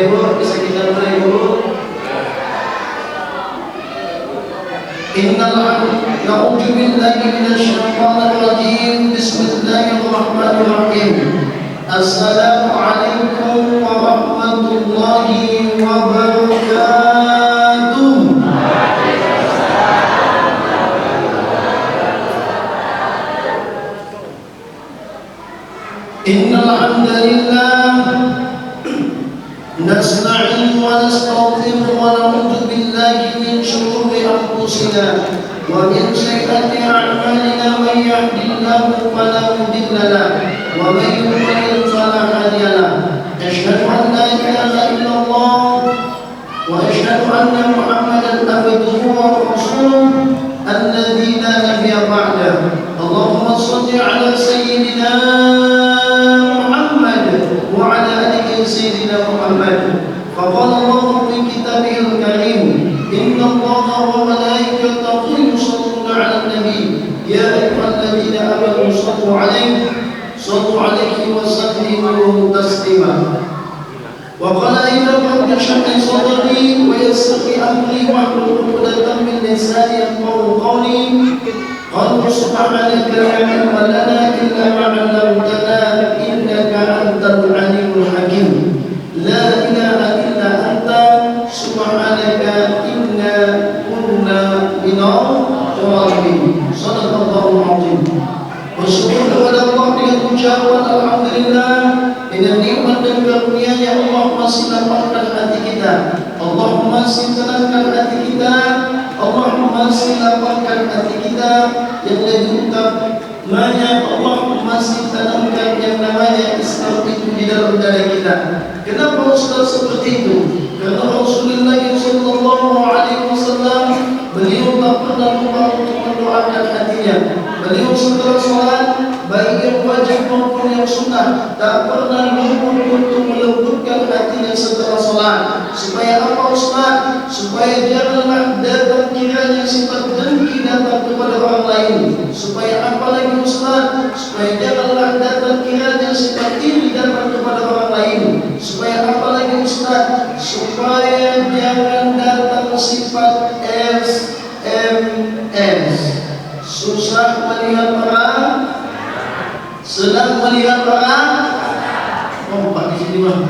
Ibu, bisa kita mulai dulu. Na'udzu billahi minasyaitonir rajim. Bismillahirrahmanirrahim. Assalamualaikum warahmatullahi wabarakatuh. Innal hamdalillah نستعين ونستغفر ونعوذ بالله من شرور أنفسنا ومن سيئات أعمالنا من يهد الله فلا مضل له ومن يضلل فلا هادي له أشهد أن لا إله إلا الله وأشهد أن محمدا عبده ورسوله الذي لا نبي بعده اللهم صل على سيدنا محمد وعلى آله سيدنا محمد فقال الله في كتابه الكريم إن الله وملائكته يصلون على النبي يا أيها الذين آمنوا صلوا عليه وسلموا تسليما وقال أيضا رب اشرح لي صدري ويسر لي أمري واحلل عقدة من لساني يفقهوا قولي قالوا سبحانك لا علم لنا إلا ما علمتنا إنك أنت العليم الحكيم لا إله إلا أنت سبحانك إنا كنا من الظالمين صدق الله العظيم. Bersyukur kepada Allah dengan ucapan alhamdulillah dengan nikmat dan karunia-Nya. Allah masih lapangkan hati kita, Allah masih tenangkan hati kita, Allah masih lapangkan hati kita. Yang lebih utamanya Allah masih tanamkan yang namanya Islam itu di dalam dada kita. Kenapa Ustaz seperti itu? Karena Rasulullah sallallahu alaihi wasallam beliau tak pernah lupa untuk mendoakan hatinya. Beliau setelah salat baik yang wajib maupun yang sunnah tak pernah lupa untuk melembutkan hatinya setelah salat. Supaya apa Ustaz? Supaya janganlah datang kiranya sifat dengki datang kepada orang lain. Supaya apa lagi Ustaz? Supaya janganlah datang kiranya sifat iri datang kepada orang lain. Supaya apa lagi Ustaz? Supaya jangan datang sifat SMS. Susah melihat orang, senang melihat orang. Pak di sini mah.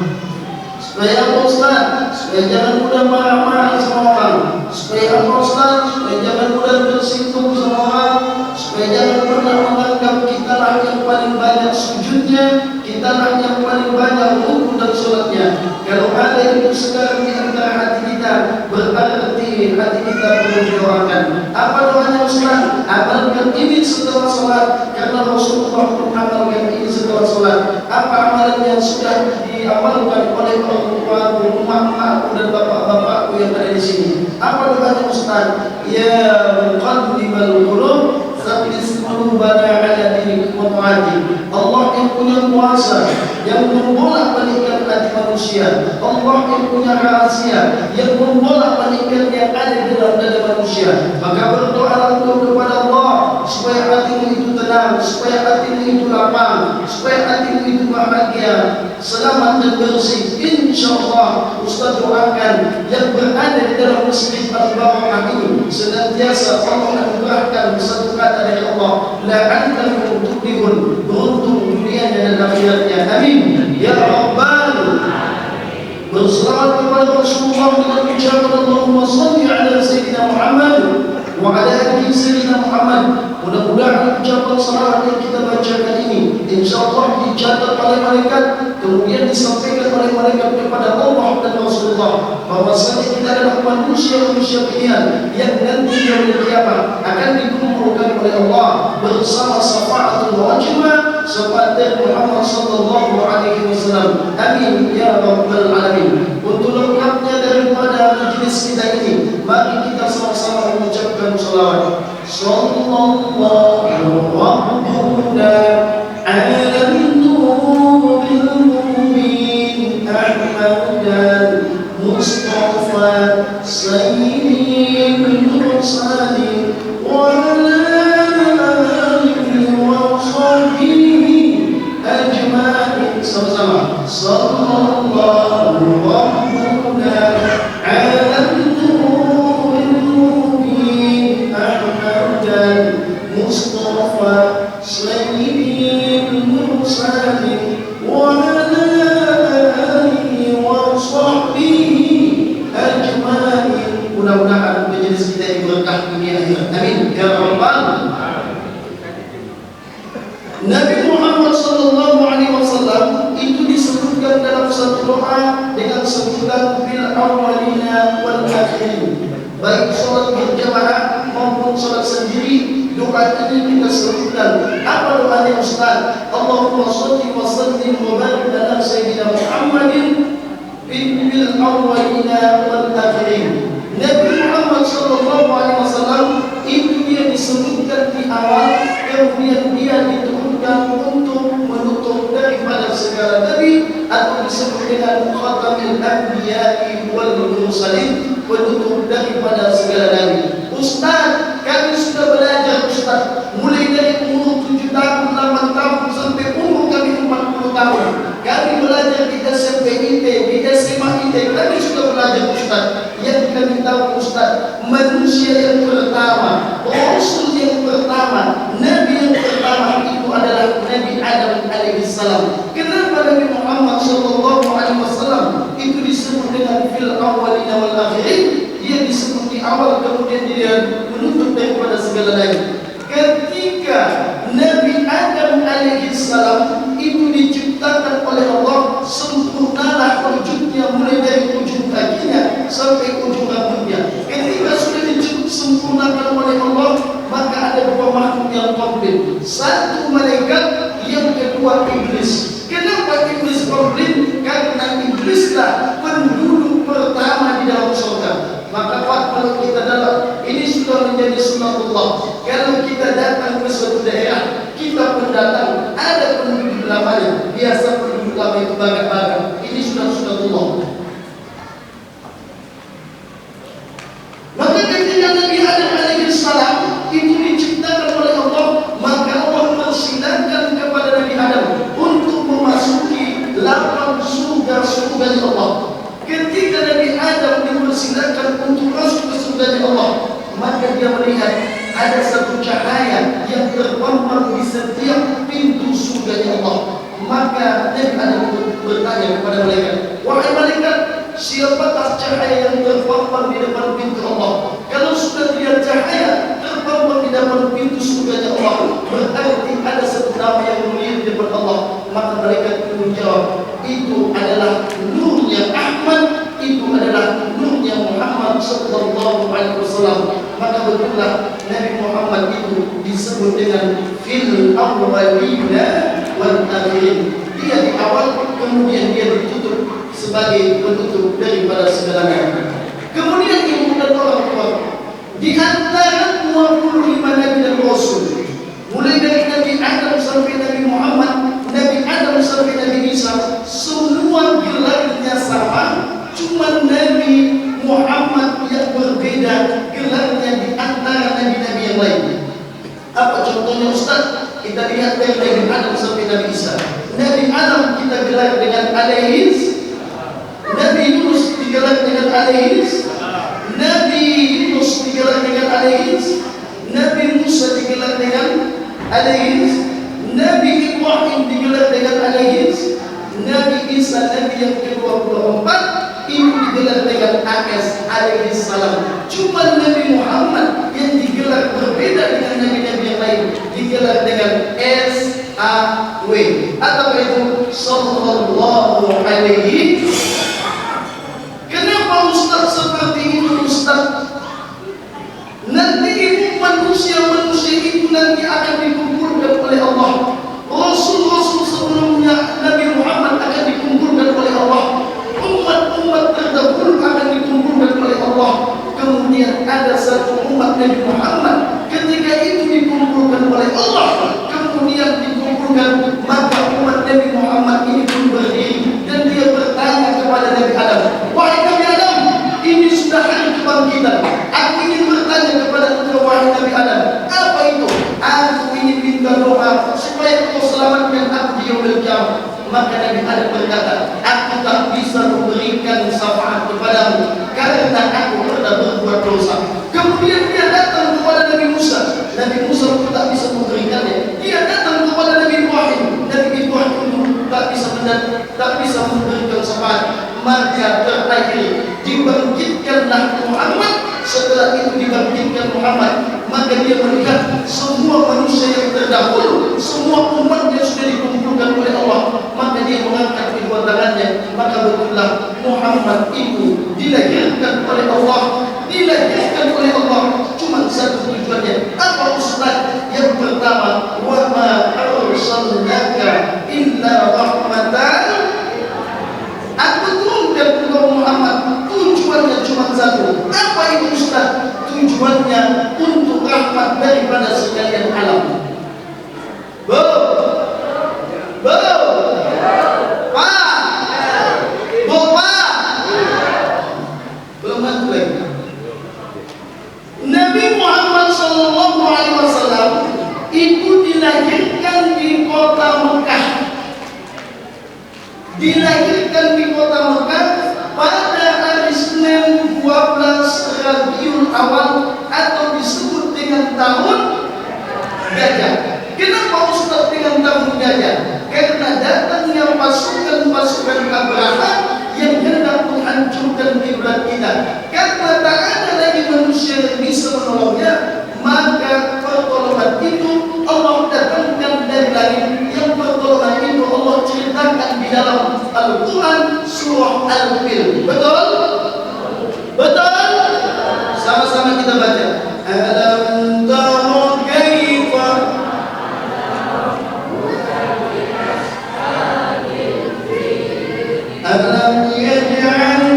Supaya apa Ustaz? Supaya jangan mudah marah-marah sama orang. Supaya apa Ustaz? Supaya jangan mudah tersinggung sama orang. Supaya jangan pernah menganggap kita lah yang paling banyak sujudnya, kita lah yang paling banyak rukuk dan sholatnya. Kalau ada itu sekarang di antara hati kita, berarti hati kita perlu didoakan. Apa doanya Ustaz? Amalkan ini setelah sholat, karena Rasulullah mengamalkan ini setelah sholat. Apa amalan yang sudah diamalkan oleh orang tuaku, emak-emakku dan bapak-bapakku yang ada di sini? Apa doanya Ustaz? Ya muqallibal qulub tsabbit qulubana ala dinik wa ta'ati. Allah yang punya kuasa yang membolak-balikkan hati manusia, Allah yang punya rahasia yang membolak-balikkan yang ada di dalam dada manusia. Maka berdoalah engkau kepada Allah supaya hatimu itu tenang, supaya hatimu itu lapang, supaya hatimu itu bahagia, selamat dan bersih. InsyaAllah Ustaz doakan yang berada di dalam masjid Al-Barakah ini senantiasa Allah anugerahkan satu kata dari Allah, la'antakum tuflihun, beruntung dunianya dan akhiratnya. Amin ya Rabbal. Bersalawat kepada Rasulullah dengan ucapan Allahumma salli ala Sayyidina Muhammad wa ala alihi Sayyidina Muhammad. Mudah-mudahan ucapan salawat yang kita bacakan ini insyaallah dicatat oleh malaikat, kemudian disampaikan oleh malaikat kepada Allah dan Rasulullah bahwasanya kita adalah manusia-manusia pilihan yang nanti hari kiamat akan dikumpulkan oleh Allah bersama syafaatul wajibah syafaat Muhammad sallallahu alaihi wasallam. Amin ya rabbal alamin. Untuk lengkapnya daripada majlis kita ini, mari kita sama-sama mengucapkan salawat. Sallallahu rabbuna ala nuril mu'min Ahmad Mustafa Sayyidil Mursalin wa ala alihi wa sahbihi ajma'in. Sama-sama. Sallallahu Mudah-mudahan majelis kita ini berkah dunia akhirat. Amin ya rabbal. Nabi Muhammad sallallahu alaihi wasallam itu disebutkan dalam satu doa dengan sebutan fil awwalina wal akhirin. Baik salat berjamaah maupun salat sendiri, doa ini kita sebutkan. Apa doanya Ustaz? Allahumma shalli wa sallim wa barik ala sayyidina Muhammadin fil awwalina wal akhirin. Nabi Muhammad sallallahu alaihi wasallam itu dia disebutkan di awal, kemudian dia diturunkan untuk menutup daripada segala nabi, atau disebut dengan khatamul anbiya'i wal mursalin, penutup daripada segala nabi. Ustaz, kami sudah belajar Ustaz, mulai dari umur 7 tahun, 8 tahun sampai umur kami 40 tahun. Kami belajar di SMP IT, di SMA IT, kami sudah belajar Ustaz. Yang kami tahu Ustaz, manusia yang pertama, Rasul yang pertama, Nabi yang pertama itu adalah Nabi Adam alaihissalam. Kenapa Nabi Muhammad sallallahu alaihi wasallam itu disebut dengan fil awwalina wal akhirin? Dia disebut di awal, kemudian dia menutup daripada segala nabi. Ketika Nabi Adam alaihissalam itu diciptakan oleh Allah, sempurnalah wujudnya mulai dari ujung kakinya sampai ujung rambutnya. Ketika sudah disempurnakan oleh Allah, maka ada dua makhluk yang komplit. Satu malaikat, yang kedua iblis. Kenapa iblis komplit? Karena iblislah penduduk pertama di dalam surga. Maka kalau kita dalam ini sudah menjadi sunnatullah. Kalau kita datang ke suatu daerah, kita pendatang, ada penduduk lamanya. Biasa penduduk lama itu bagat-bagat. Ini sudah sunnatullah. Maka ketika Nabi Adam alaihissalam itu diciptakan oleh Allah, maka Allah persilahkan kepada Nabi Adam untuk memasuki lapang surga-surga Allah. Ketika Nabi Adam dipersilakan untuk masuk ke surga Allah, maka dia melihat ada satu cahaya yang terpampang di setiap pintu surga Allah. Maka Nabi Adam bertanya kepada malaikat, wahai malaikat, siapakah cahaya yang terpampang di depan pintu Allah? Kalau sudah lihat cahaya terpampang di depan pintu surga Allah, berarti ada satu nama yang mulia di depan Allah. Maka malaikat itu menjawab, itu adalah nurnya Ahmad, itu adalah nurnya Muhammad sallallahu alaihi wasallam. Maka betullah Nabi Muhammad itu disebut dengan fil awwalina wal akhirin. Dia di awal, kemudian dia ditutup sebagai penutup daripada segalanya. Kemudian ibu dan orang tua, di antara 25 nabi dan rasul, mulai dari Nabi Adam sampai Nabi Muhammad, Nabi Adam sampai Nabi Isa, semua gelarnya sama. Cuma Nabi Muhammad yang berbeda gelarnya di antara nabi-nabi yang lain. Apa contohnya Ustaz? Kita lihat dari Nabi Adam sampai Nabi Isa. Nabi Adam kita gelar dengan alaihis, Nabi Yunus digelar dengan alaihis, Nabi Yunus digelar dengan alaihis, Nabi Musa digelar dengan alaihis, Nabi Ibrahim digelar dengan alaihis, Nabi Isa Nabi yang ke-24 itu digelar dengan AS alaihi salam. Cuma Nabi Muhammad yang digelar berbeda dengan nabi-nabi yang lain, digelar dengan SAW. Atau itu sallallahu alaihi. Kenapa Ustaz seperti itu Ustaz? Nanti manusia-manusia itu nanti akan dikumpulkan oleh Allah. Rasul-rasul sebelumnya Nabi Muhammad akan dikumpulkan oleh Allah. Umat-umat terdahulu akan dikumpulkan oleh Allah. Kemudian ada satu umat Nabi Muhammad, ketika itu dikumpulkan oleh Allah, kemudian dikumpulkan, maka umat Nabi Muhammad ini pun berdiri dan dia bertanya kepada Nabi Adam, wahai Nabi Adam, ini sudah hari kebangkitan. Aku ingin bertanya kepada engkau wahai Nabi Adam, apa itu? Aku ingin minta doa supaya engkau selamatkan aku di yaumil qiyamah. Maka Nabi Adam berkata, aku tak bisa memberikan syafaat kepadamu berdosa. Kemudian dia datang kepada Nabi Musa. Nabi Musa pun tak bisa memberikannya. Dia datang kepada Nabi Ibrahim. Nabi Ibrahim pun tak bisa memberikan syafaat. Maka terakhir dibangkitkanlah Muhammad. Setelah itu dibangkitkan Muhammad, maka dia melihat semua manusia yang terdahulu, semua umat yang sudah dikumpulkan oleh Allah, maka dia mengangkat kedua tangannya. Maka betullah Muhammad itu dilahirkan oleh Allah, cuma satu tujuannya. Apa Ustaz? Yang pertama, wa ma arsalnaka illa rahmatan. Aku turunkan engkau Muhammad, tujuannya cuma satu. Apa itu Ustaz? Tujuannya untuk rahmat daripada sekalian alam. Nabi Muhammad sallallahu alaihi wasallam itu dilahirkan di kota Mekah. Pada hari Senin 12 Rabiul Awal atau disebut dengan tahun gajah. Kenapa Ustaz dengan tahun gajah? Karena datangnya pasukan Abraham yang hendak menghancurkan kiblat kita. Karena tak ada lagi manusia yang bisa menolongnya, maka pertolongan itu Allah datangkan dari langit. Yang pertolongan itu Allah ceritakan di dalam Al-Quran surah Al-Fil. Betul? Betul? Sama-sama kita baca. Alam tara kaifa alam yaj'al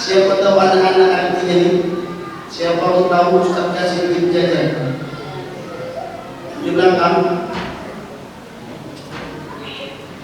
Siapa tahu anak-anak artinya ini? Siapa tahu Ustaz kasih tim jajan di belakang?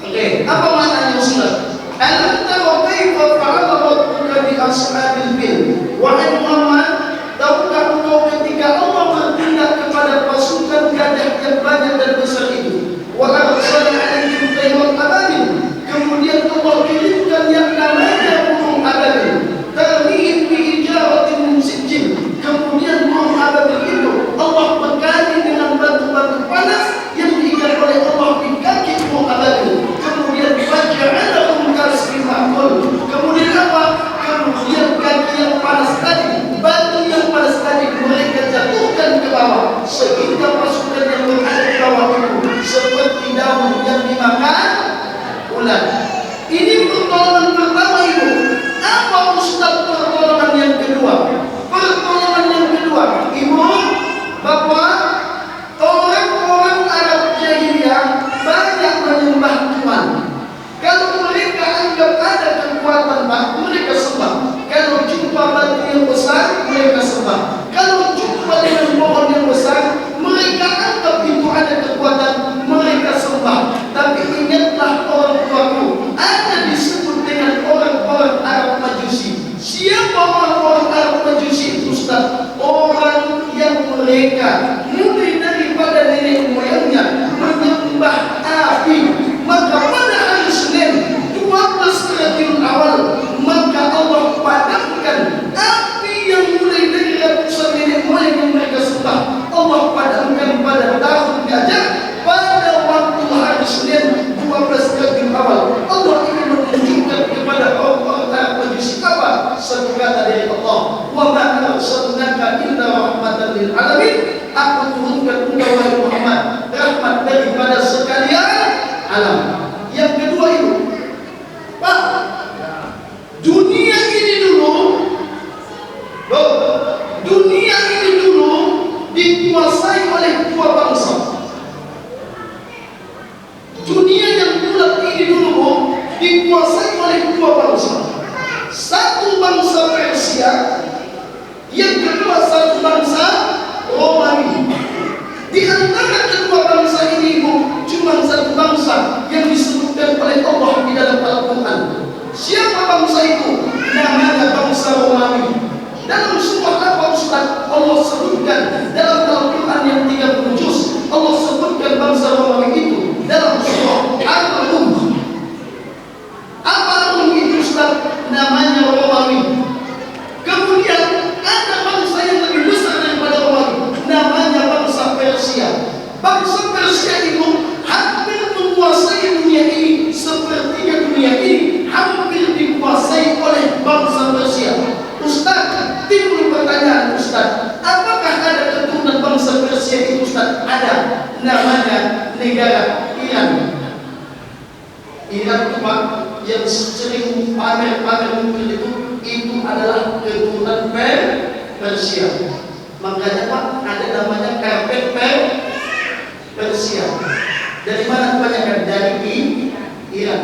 Oke, apa maknanya Ustaz? Alam tara kaifa fa'ala rabbuka bi ashabil fil. Wahai Muhammad, tahukah engkau ketika Allah bertindak kepada pasukan gajah yang banyak dan besar itu? Wa arsala 'alaihim tayran ababil. Kemudian Allah kirimkan yang namanya burung ababil. Tarmihim bi hijaratin min sijil. Kemudian burung ababil itu Allah bekali dengan batu-batu panas yang diikat oleh Allah di kaki burung ababil. Kemudian faja'alahum kasfin ma'kul. Kemudian apa? Kemudian kaki yang panas tadi namanya negara Iran. Iran itu Pak, yang sering pamer-pamer itu adalah keturunan Persia. Makanya Pak, ada namanya karpet Persia. Dari mana kebanyakan? Dari Iran.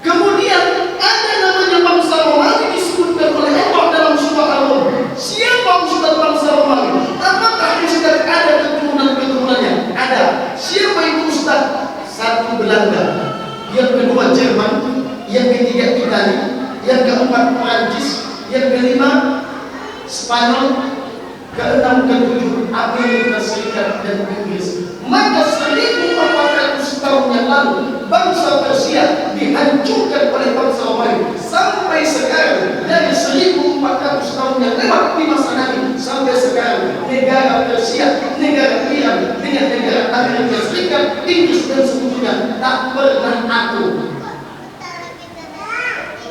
Kemudian ada namanya bangsa Romawi disebutkan oleh Allah dalam surah Al-Rum. Siapa ustaz bangsa Romawi? Apakah ustaz ada keturunannya? Ada. Siapa itu ustaz? Satu Belanda, yang kedua Jerman, yang ketiga Italia, yang keempat Prancis, yang kelima Spanyol, keenam ketujuh Amerika Serikat dan Inggris. Maka 1400 tahun yang lalu bangsa Persia dihancurkan oleh bangsa Romawi. Sampai sekarang, dari 1400 tahun yang lewat di masa Nabi sampai sekarang, negara Persia, negara Iran dengan negara Amerika Serikat, Inggris dan sekutunya tak pernah akur.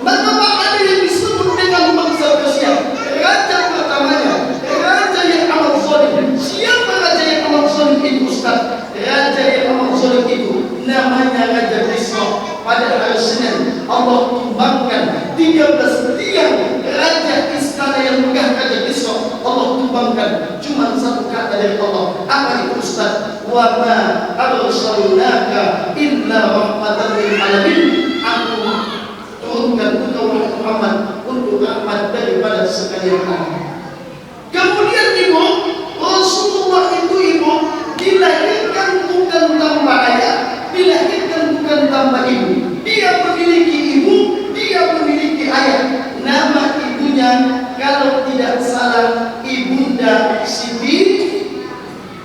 Maka ada yang disebut dengan bangsa Persia. Raja pertamanya, raja yang amat zalim. Siapa raja yang amat zalim itu Ustaz? Raja yang amat zalim itu namanya Raja Kisra. Pada hari Senin Allah tumbangkan 13 tiang raja istana yang megah Raja Kisra. Allah tumbangkan cuma satu kata dari Allah. Apa itu Ustaz? Wa ma arsalnaka illa rahmatan lil alamin. Aku turunkan engkau Muhammad untuk rahmat daripada sekalian alam. Kemudian ibu, Rasulullah itu ibu dilahirkan bukan tanpa ayah, dilahirkan bukan tanpa ibu. Dia memiliki ibu, dia memiliki ayah. Nama ibunya kalau tidak salah Ibunda Siti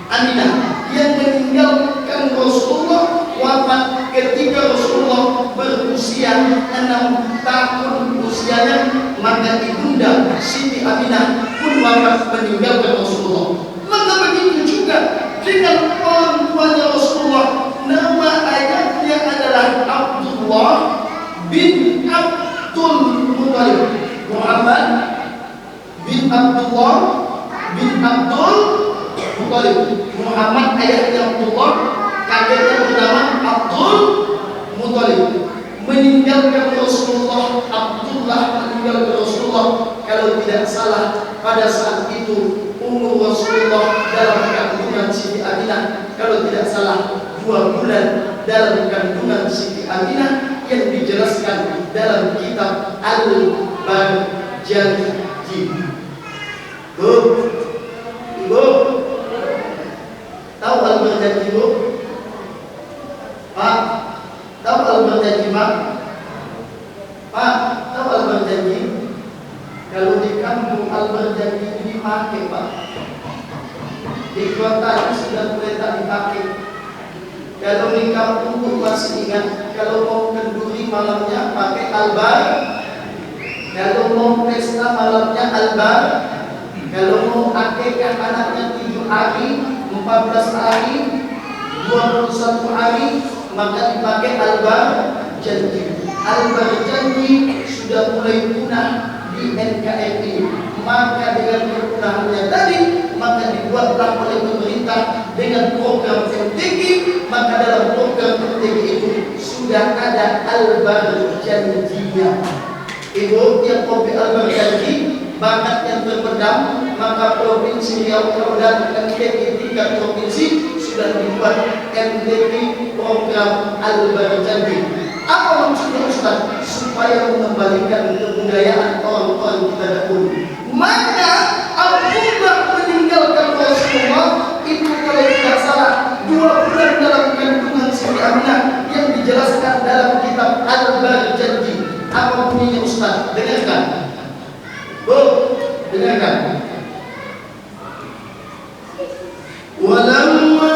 Aminah, yang meninggalkan Rasulullah wafat ketika Rasulullah berusia 6 tahun usianya. Maka Ibunda Siti Aminah pun wafat meninggalkan Rasulullah. Maka begitu juga dengan orang tuanya Rasulullah. Nama ayahnya adalah Abdullah bin Abdul Muttalib. Muhammad bin Abdullah bin Abdul Muttalib. Muhammad ayahnya Abdullah, kakeknya bernama Abdul Muttalib. Meninggalkan Rasulullah, Abdullah meninggalkan Rasulullah kalau tidak salah pada saat itu umur Rasulullah dalam kandungan Siti Aminah kalau tidak salah 2 bulan dalam kandungan Siti Aminah, yang dijelaskan dalam kitab Al-Barjanji. Bu, Ibu, tahu Al-Barjanji Bu? Pak, tahu Al-Barjanji Pak? Pak, tahu Al-Barjanji? Kalau di kampung Al-Barjanji ini dipakai Pak. Di kota ini sudah mulai tak dipakai. Kalau di kampung pun masih ingat, kalau mau kenduri malamnya pakai albar. Kalau mau pesta malamnya albar. Kalau mau akikah anaknya 7 hari, 14 hari, 21 hari, maka dipakai albar janji. Albar janji sudah mulai punah di NKRI. Maka dengan kepunahannya tadi, maka dibuatlah oleh pemerintah dengan program MTQ. Maka dalam program MTQ itu sudah ada albar janjinya. Ibu yang kopi albar janji, bakat yang terpendam, maka provinsi Riau dan MTQ tingkat provinsi sudah dibuat MTQ program albar janji. Apa maksudnya Ustaz? Supaya mengembalikan kebudayaan orang-orang kita dahulu. Maka Abdullah meninggalkan Rasulullah itu kalau tidak salah 2 bulan dalam kandungan Siti Aminah, yang dijelaskan dalam kitab Al-Barjanji. Apa bunyinya Ustaz? Dengarkan. Bu, dengarkan. Walamma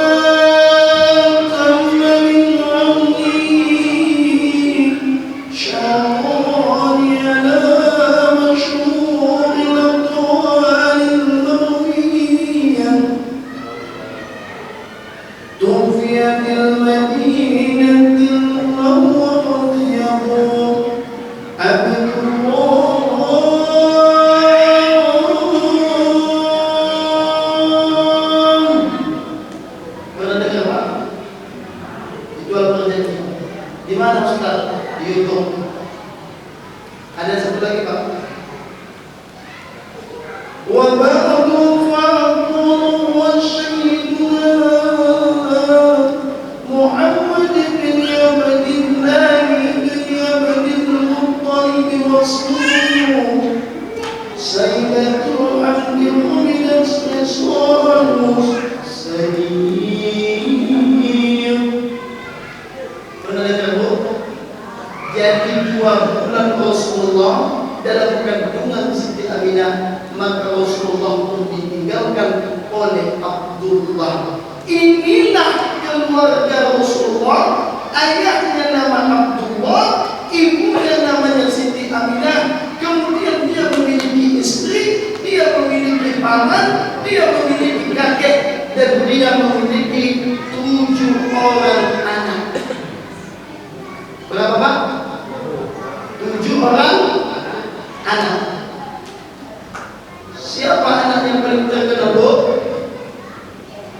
Di mana Ustaz? Di YouTube. Ada satu lagi Pak. Wa ba'du fa'qulu wa sayyiduna Muhammad bin Abdillah bin Abdul Muttalib wasluhu sayyidatul hamdi min asrarul sayyid. Pernah dengar Bu? Jadi 2 bulan Rasulullah dalam kandungan Siti Aminah, maka Rasulullah pun ditinggalkan oleh Abdullah. Inilah keluarga Rasulullah. Ayahnya nama Abdullah, ibunya namanya Siti Aminah. Kemudian dia memiliki istri, dia memiliki paman, dia memiliki kakek, dan dia memiliki 7 orang anak. Berapa Pak? 7 orang anak. Siapa anak yang paling terkenal Bu?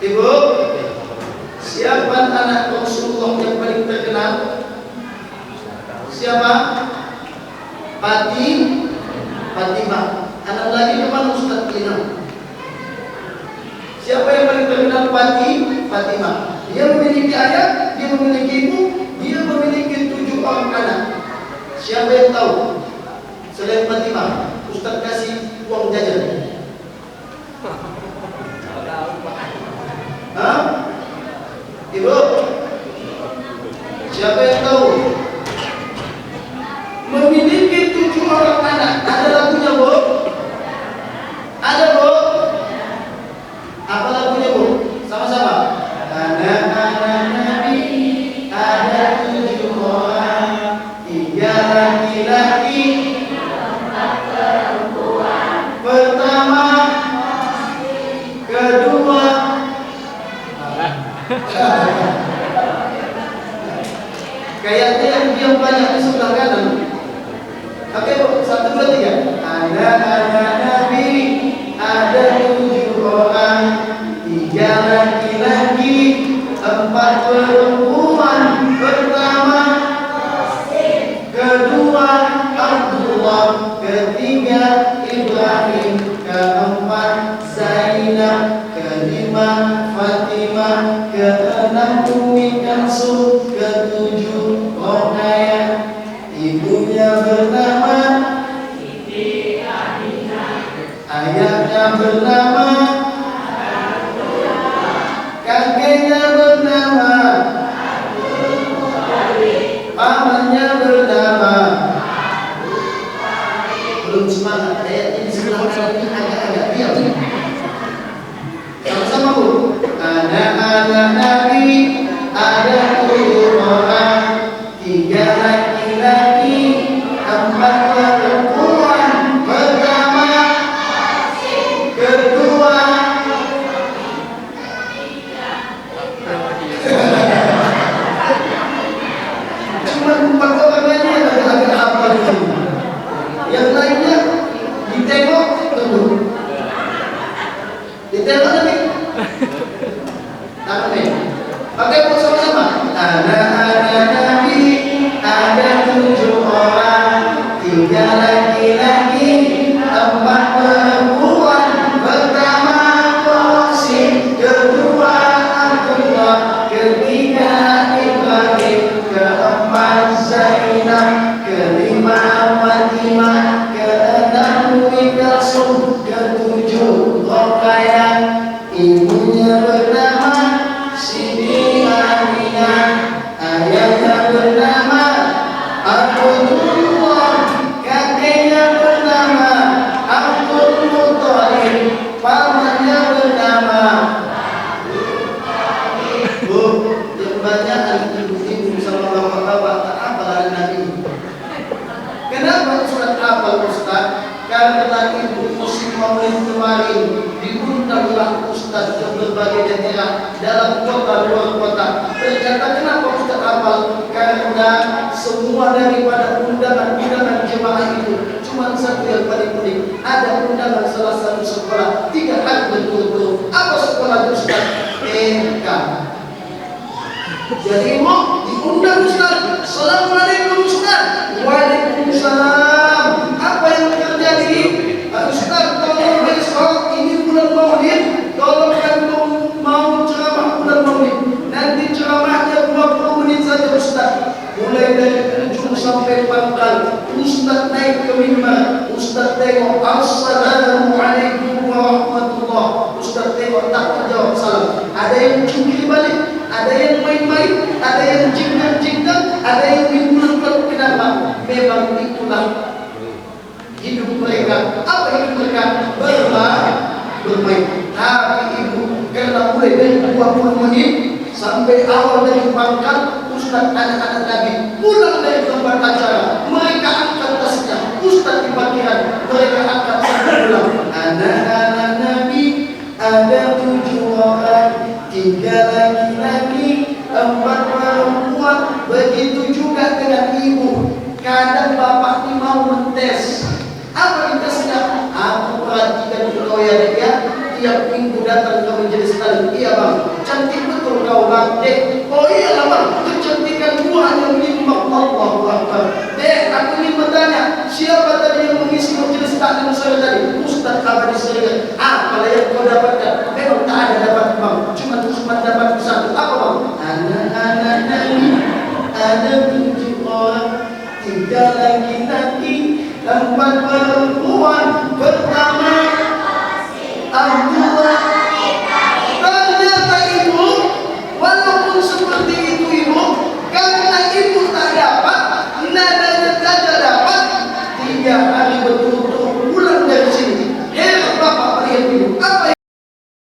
Ibu? Siapa anak Rasulullah yang paling terkenal? Siapa? Fatimah. Anak lagi kemana Ustaz Lina? Siapa yang paling terkenal? Fatimah. Dia memiliki ayah, dia memiliki ibu, dia memiliki 7 orang anak. Siapa yang tahu? Selain Fatimah, Ustaz kasih uang jajan. Hah? Ibu? Siapa yang tahu? Memiliki 7 orang anak. Ada lagunya Bu? Ada Bu? Apa lagunya Bu? Sama-sama. Anak-anak Nabi ada 7 orang, 3 laki-laki, 4 perempuan. Pertama, kedua, kayaknya yang diam banyak di sebelah kanan. Oke Bu, 1, 2, 3. Anak-anak Nabi ada 7 orang, 3 laki-laki, 4 perempuan. Pertama, kedua, Abdullah, ketiga, Ibrahim, keempat, Zainab, kelima, Fatimah, keenam, Ummi Kalsum, ketujuh, Roqayyah. Ibunya bernama Siti Aminah, ayahnya bernama Abdullah, kakeknya bernama Abdul Muttalib, pamannya bernama Abdul Muttalib. Belum semangat, ayatnya di sebelah kanan ini agak-agak diam. Sama-sama Bu. Anak-anak Nabi ada 7 orang, 3 laki-laki, 4 perempuan. Pertama, kedua, cuma 4 orang aja yang agak-agak hafal itu. Yang lainnya ditengok tunggu. Ditengok nanti. Tahu nih. Oke, Bu, sama-sama. Anak-anak Nabi ada 7 orang, 3 laki-laki, 4 perempuan. Pertama, Qasim, kedua, Abdullah, ketiga, Ibrahim, keempat, Zainab, kelima, Fatimah, keenam, Ummi Kalsum, ketujuh, Roqayyah. Ibunya bernama Siti Aminah, ayahnya bernama Abdullah, kakeknya bernama Abdul Muttalib, pamannya bernama Bu, yang banyak ibu-ibu sama bapak-bapak tak hafal Nabi. Kenapa Ustaz hafal Ustaz? Karena ibu musim maulid kemarin diundanglah Ustaz ke berbagai daerah dalam kota luar kota. Ternyata kenapa Ustaz hafal? Karena semua daripada undangan-undangan jemaah itu cuma satu yang paling penting. Ada undangan salah satu sekolah 3 hari berturut-turut. Apa sekolah Ustaz? TK. Jadi mau diundang Undang Ustaz. Assalamualaikum Ustaz. Waalaikumsalam. Apa yang terjadi? Ustaz, tolong besok ini bulan Maulid, tolong antum mau ceramah bulan Maulid. Nanti ceramahnya 20 menit saja Ustaz. Mulai dari ujung sampai pangkal. Ustaz naik ke mimbar. Ustaz tengok Assalamualaikum warahmatullah. Ustaz tengok tak jawab salam. Ada yang cungkil balik, ada yang main-main, ada yang jingkang-jingkang, ada yang minggu-minggu. Kenapa? Memang itulah hidup mereka. Apa hidup mereka? Bermain. Tapi ibu, karena mulai dari 20 menit sampai awal dari pangkal, Ustaz anak-anak Nabi pulang dari tempat acara, mereka angkat tasnya. Ustaz di parkiran, mereka angkat tasnya pulang. Anak-anak Nabi ada 7 orang, 3 laki-laki, 4 perempuan. Begitu juga dengan ibu. Kadang bapak ini mau mentes. Apa tesnya? Aku perhatikan kau ya dia. Tiap minggu datang ke majelis taklim. Iya bang, cantik betul kau bang. Oh iyalah bang, kecantikan gua hanya menyimak. Allahu Akbar. Aku ingin bertanya, siapa tadi yang mengisi majelis taklim sore tadi? Ustaz Abadi Seringan. Apa yang kau dapatkan? Memang tak ada dapat bang, cuma dapat satu. Apa bang? Anak-anak Nabi ada 7 orang, 3 laki-laki, 4 perempuan. Pertama, Abu